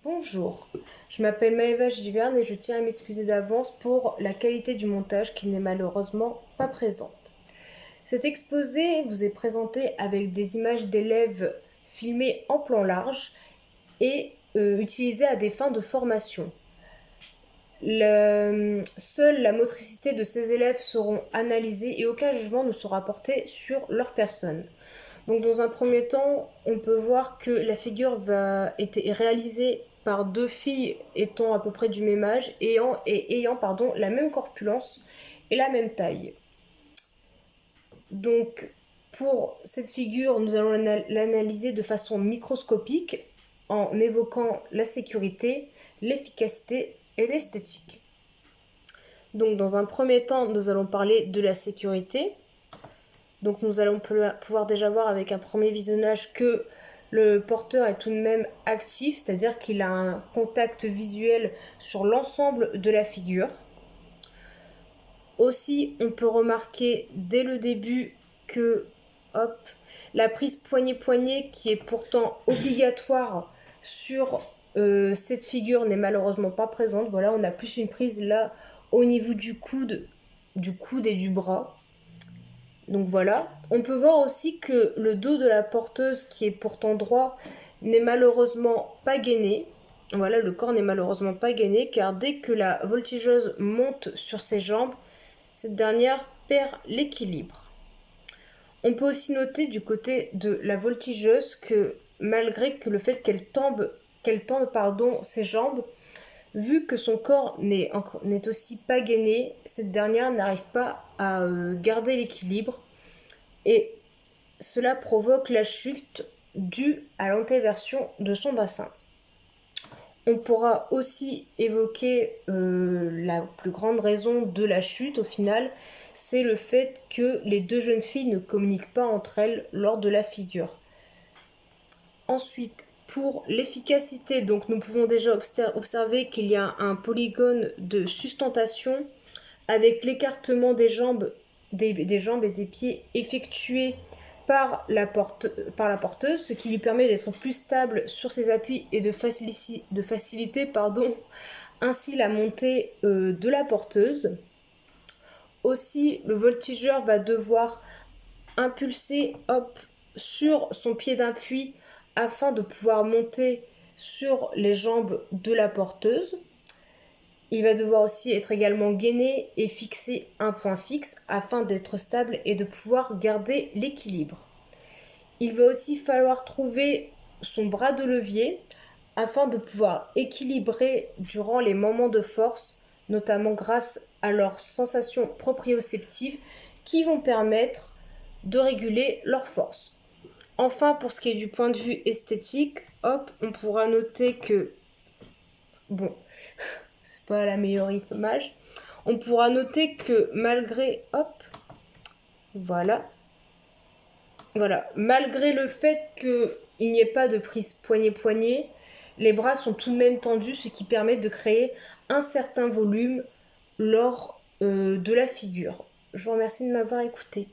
Bonjour, je m'appelle Maëva Giverne et je tiens à m'excuser d'avance pour la qualité du montage qui n'est malheureusement pas présente. Cet exposé vous est présenté avec des images d'élèves filmées en plan large et utilisées à des fins de formation. Seule la motricité de ces élèves seront analysées et aucun jugement ne sera porté sur leur personne. Donc dans un premier temps, on peut voir que la figure est réalisée par deux filles étant à peu près du même âge et ayant la même corpulence et la même taille. Donc pour cette figure, nous allons l'analyser de façon microscopique en évoquant la sécurité, l'efficacité et l'esthétique. Donc dans un premier temps, nous allons parler de la sécurité. Donc nous allons pouvoir déjà voir avec un premier visionnage que le porteur est tout de même actif, c'est-à-dire qu'il a un contact visuel sur l'ensemble de la figure. Aussi, on peut remarquer dès le début que la prise poignet-poignet, qui est pourtant obligatoire sur cette figure, n'est malheureusement pas présente. Voilà, on a plus une prise là au niveau du coude et du bras. Donc voilà, on peut voir aussi que le dos de la porteuse, qui est pourtant droit, n'est malheureusement pas gainé. Voilà, le corps n'est malheureusement pas gainé car dès que la voltigeuse monte sur ses jambes, cette dernière perd l'équilibre. On peut aussi noter du côté de la voltigeuse que malgré que le fait qu'elle tende ses jambes, vu que son corps n'est aussi pas gainé, cette dernière n'arrive pas à garder l'équilibre et cela provoque la chute due à l'antéversion de son bassin. On pourra aussi évoquer la plus grande raison de la chute au final, c'est le fait que les deux jeunes filles ne communiquent pas entre elles lors de la figure. Ensuite, pour l'efficacité, donc nous pouvons déjà observer qu'il y a un polygone de sustentation avec l'écartement des jambes et des pieds effectué par la porteuse, ce qui lui permet d'être plus stable sur ses appuis et de faciliter ainsi la montée de la porteuse. Aussi, le voltigeur va devoir impulser sur son pied d'appui afin de pouvoir monter sur les jambes de la porteuse. Il va devoir aussi être également gainé et fixer un point fixe afin d'être stable et de pouvoir garder l'équilibre. Il va aussi falloir trouver son bras de levier afin de pouvoir équilibrer durant les moments de force, notamment grâce à leurs sensations proprioceptives qui vont permettre de réguler leur force. Enfin, pour ce qui est du point de vue esthétique, on pourra noter que, c'est pas la meilleure image, on pourra noter que malgré, malgré le fait qu'il n'y ait pas de prise poignet-poignet, les bras sont tout de même tendus, ce qui permet de créer un certain volume lors de la figure. Je vous remercie de m'avoir écouté.